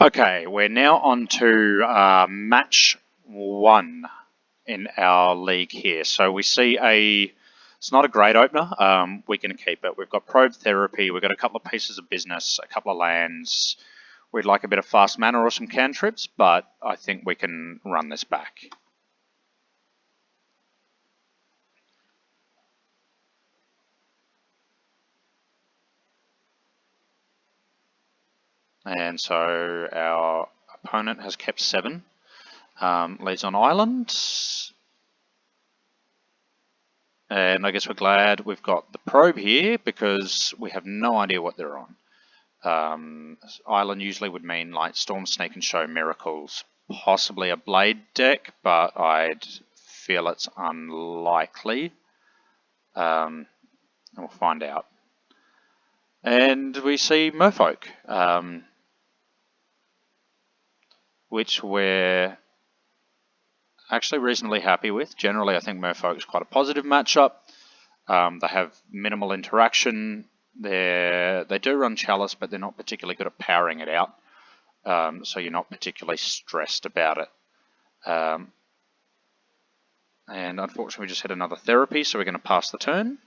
Okay, we're now on to match 1 in our league here. So we see it's not a great opener. We can keep it. We've got probe therapy. We've got a couple of pieces of business, a couple of lands. We'd like a bit of fast mana or some cantrips, but I think we can run this back. And so our opponent has kept 7. Leads on island. And I guess we're glad we've got the probe here because we have no idea what they're on. Island usually would mean like Storm, Snake and Show, Miracles, possibly a Blade deck, but I'd feel it's unlikely. We'll find out. And we see Merfolk, which we're actually reasonably happy with. Generally, I think Merfolk is quite a positive matchup. They have minimal interaction. They do run Chalice, but they're not particularly good at powering it out. So you're not particularly stressed about it. And unfortunately, we just hit another therapy, so we're going to pass the turn.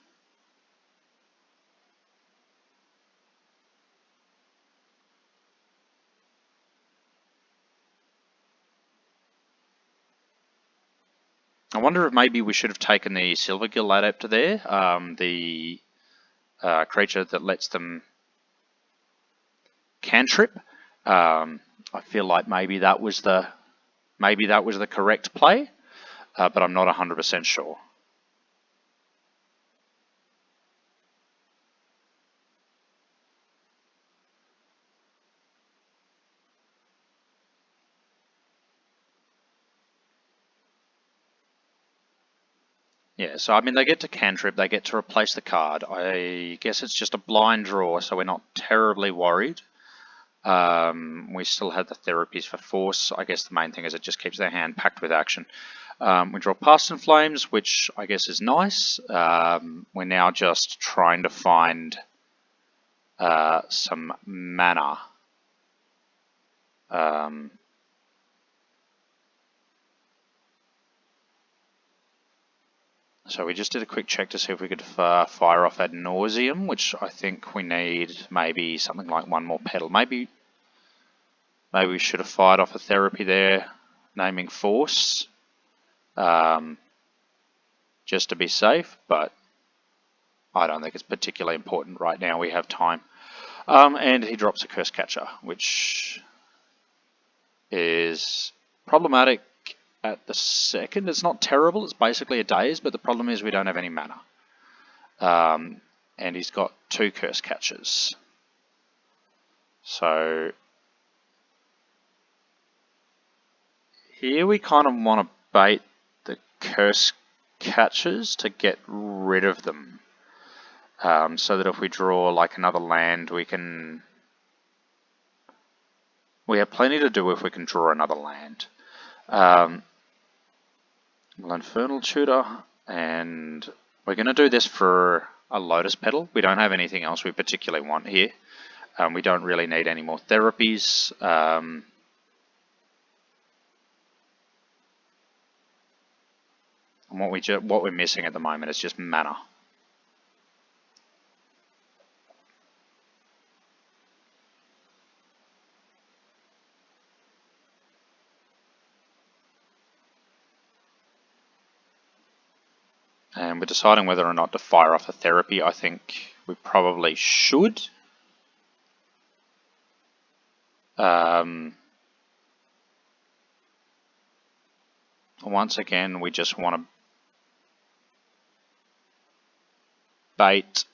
I wonder if maybe we should have taken the Silvergill Adapter there, the creature that lets them cantrip. I feel like maybe that was the correct play, but I'm not 100% sure. Yeah, so I mean, they get to cantrip, they get to replace the card. I guess it's just a blind draw, so we're not terribly worried. We still have the therapies for force. I guess the main thing is it just keeps their hand packed with action. We draw Past in Flames, which I guess is nice. We're now just trying to find some mana. So we just did a quick check to see if we could fire off Ad Nauseam, which I think we need maybe something like 1 more petal. Maybe we should have fired off a therapy there, naming Force, just to be safe, but I don't think it's particularly important right now. We have time. And he drops a Curse Catcher, which is problematic at the second. It's not terrible, it's basically a daze, but the problem is we don't have any mana. And he's got 2 Curse Catchers. So here we kind of want to bait the Curse Catchers to get rid of them. So that if we draw like another land, we have plenty to do if we can draw another land. We'll Infernal Tutor, and we're going to do this for a Lotus Petal. We don't have anything else we particularly want here. We don't really need any more therapies. And what we're missing at the moment is just mana. And we're deciding whether or not to fire off a therapy. I think we probably should. Once again, we just want to bait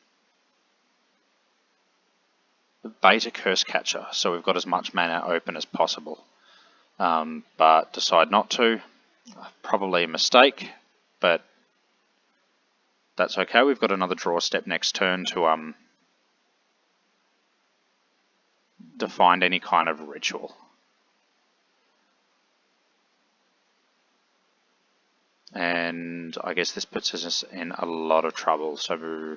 a Curse Catcher, so we've got as much mana open as possible. But decide not to. Probably a mistake, but that's okay. We've got another draw step next turn to find any kind of ritual. And I guess this puts us in a lot of trouble. So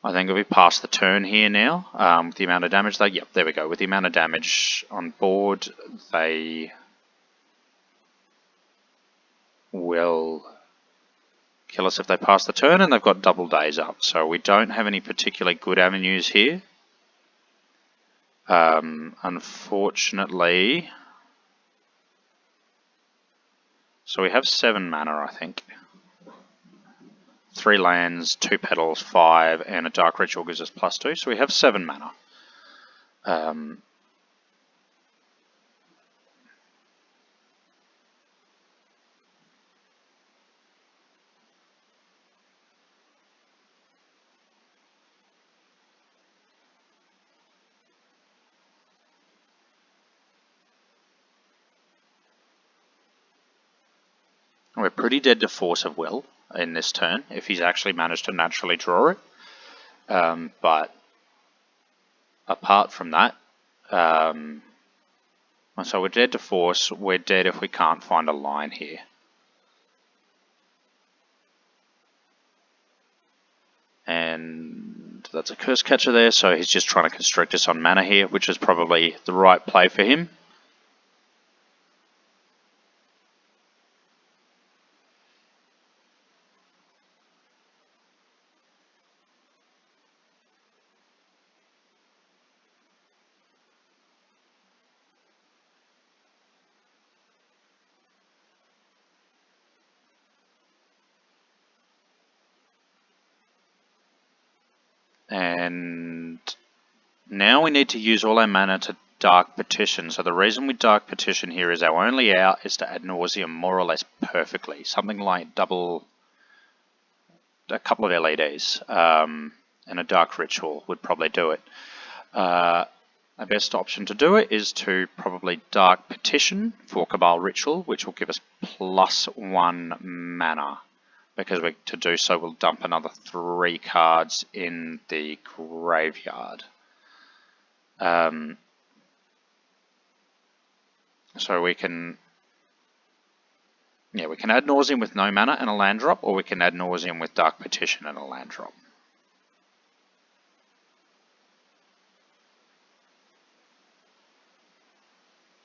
I think if we pass the turn here now, with the amount of damage they, yep, there we go. With the amount of damage on board, they will kill us if they pass the turn, and they've got double days up. So we don't have any particularly good avenues here. Unfortunately, so we have 7 mana, I think. 3 lands, 2 petals, 5, and a Dark Ritual gives us +2, so we have 7 mana. We're pretty dead to Force of Will in this turn, if he's actually managed to naturally draw it. But apart from that, so we're dead to Force, we're dead if we can't find a line here. And that's a Curse Catcher there, so he's just trying to constrict us on mana here, which is probably the right play for him. And now we need to use all our mana to Dark Petition. So the reason we Dark Petition here is our only out is to Ad Nauseam more or less perfectly. Something like a couple of LEDs, and a Dark Ritual would probably do it. Our best option to do it is to probably Dark Petition for Cabal Ritual, which will give us +1 mana. Because to do so, we'll dump another 3 cards in the graveyard. So we can Ad Nauseam with no mana and a land drop, or we can Ad Nauseam with Dark Petition and a land drop.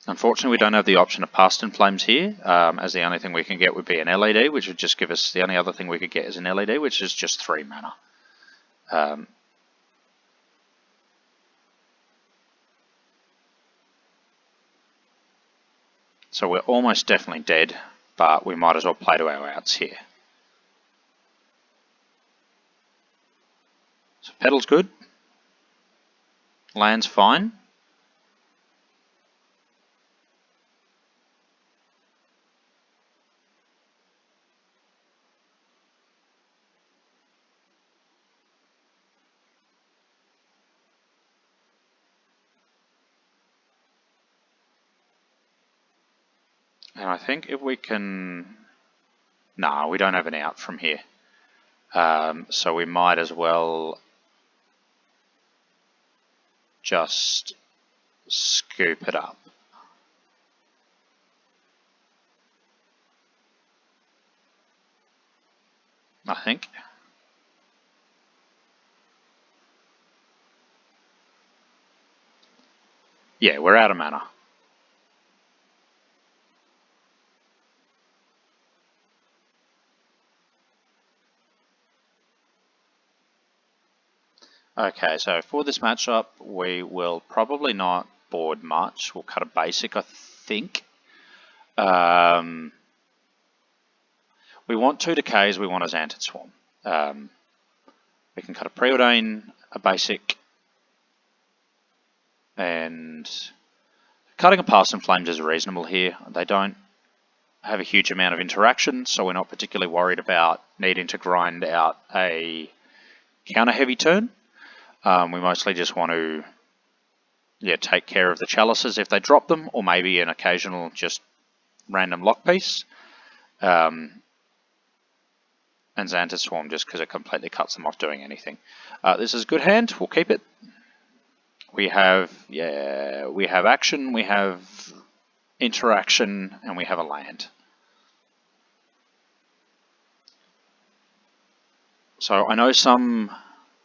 Unfortunately, we don't have the option of Past in Flames here, as the only thing we can get would be an LED, which would just give us, the only other thing we could get is an LED, which is just 3 mana. So we're almost definitely dead, but we might as well play to our outs here. So Petal's good. Land's fine. And I think if we can... Nah, we don't have an out from here. So we might as well just scoop it up. I think. Yeah, we're out of mana. Okay, so for this matchup, we will probably not board much. We'll cut a basic, I think. We want 2 decays, we want a Xantid Swarm. We can cut a Preordain, a basic, and cutting a Past in Flames is reasonable here. They don't have a huge amount of interaction, so we're not particularly worried about needing to grind out a counter-heavy turn. We mostly just want to take care of the chalices if they drop them, or maybe an occasional just random lock piece. And Xantid Swarm just because it completely cuts them off doing anything. This is a good hand, we'll keep it. We have action, we have interaction, and we have a land. So I know some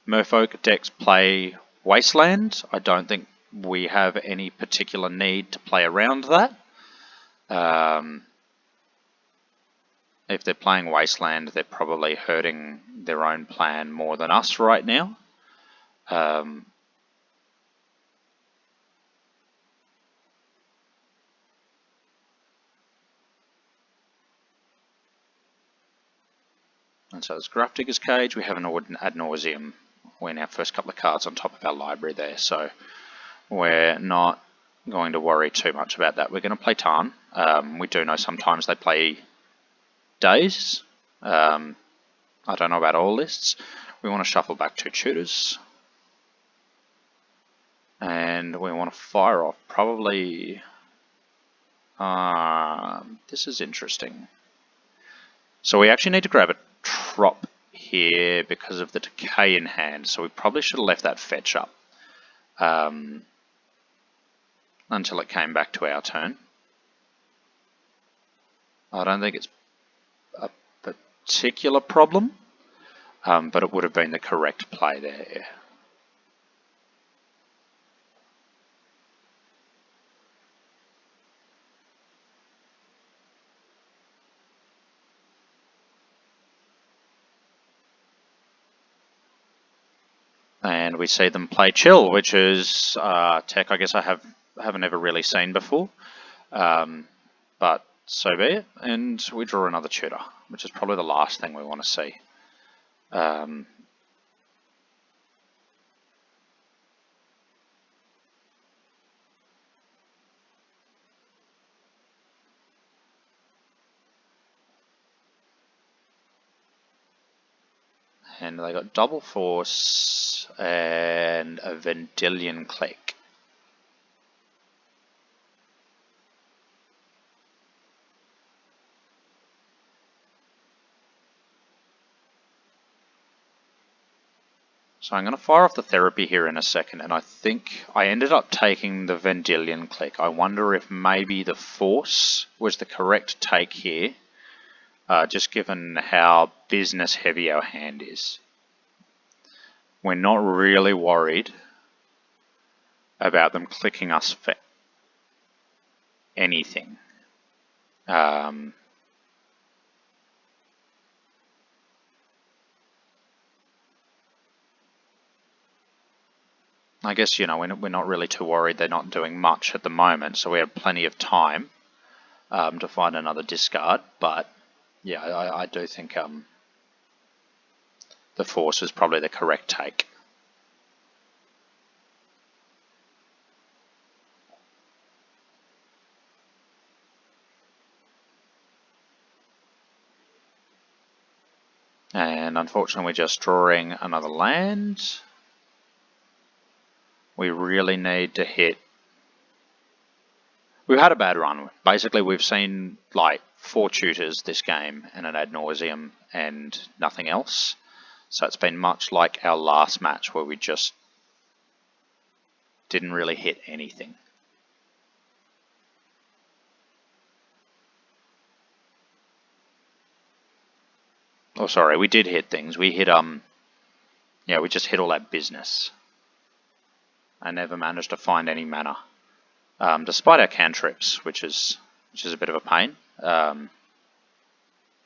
Merfolk decks play Wasteland. I don't think we have any particular need to play around that. If they're playing Wasteland, they're probably hurting their own plan more than us right now. And so there's Grafdigger's Cage. We have an Ad Nauseam when our first couple of cards on top of our library there. So we're not going to worry too much about that. We're going to play Tarn. We do know sometimes they play Days. I don't know about all lists. We want to shuffle back 2 tutors. And we want to fire off probably... this is interesting. So we actually need to grab a Trop here because of the decay in hand. So we probably should have left that fetch up until it came back to our turn. I don't think it's a particular problem, but it would have been the correct play there. And we see them play Chill, which is tech I guess I haven't ever really seen before, but so be it. And we draw another tutor, which is probably the last thing we want to see. And they got Double Force and a Vendilion Click. So I'm going to fire off the therapy here in a second, and I think I ended up taking the Vendilion Click. I wonder if maybe the Force was the correct take here, just given how business heavy our hand is. We're not really worried about them clicking us for anything. I guess, you know, we're not really too worried. They're not doing much at the moment, so we have plenty of time to find another discard. But yeah, I do think the Force was probably the correct take. And unfortunately, we're just drawing another land. We really need to hit. We've had a bad run. Basically, we've seen like 4 tutors this game and an Ad Nauseam and nothing else. So it's been much like our last match where we just didn't really hit anything. Oh, sorry, we did hit things. We hit, yeah, we just hit all that business. I never managed to find any mana, despite our cantrips, which is a bit of a pain.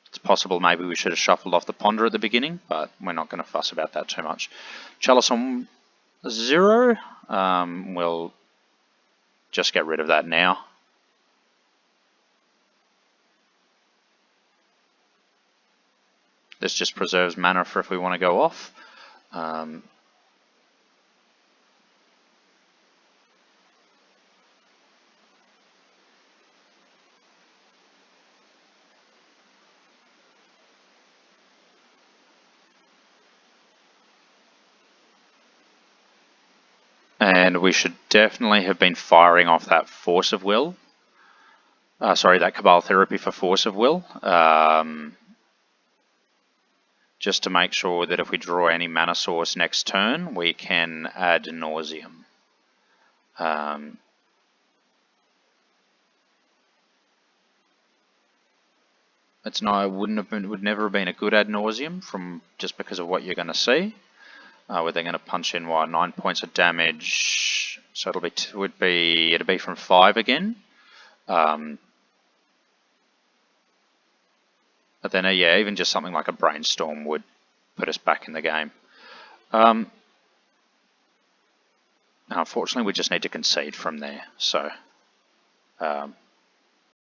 It's possible maybe we should have shuffled off the Ponder at the beginning, but we're not going to fuss about that too much. Chalice on 0. We'll just get rid of that now. This just preserves mana for if we want to go off. And we should definitely have been firing off that Force of Will. Sorry, that Cabal Therapy for Force of Will. Just to make sure that if we draw any mana source next turn, we can Ad Nauseam. It's no, it would never have been a good Ad Nauseam from just because of what you're going to see. where they're going to punch in 9 points of damage. So it'll be from 5 again. But then yeah, even just something like a brainstorm would put us back in the game. Unfortunately, we just need to concede from there. So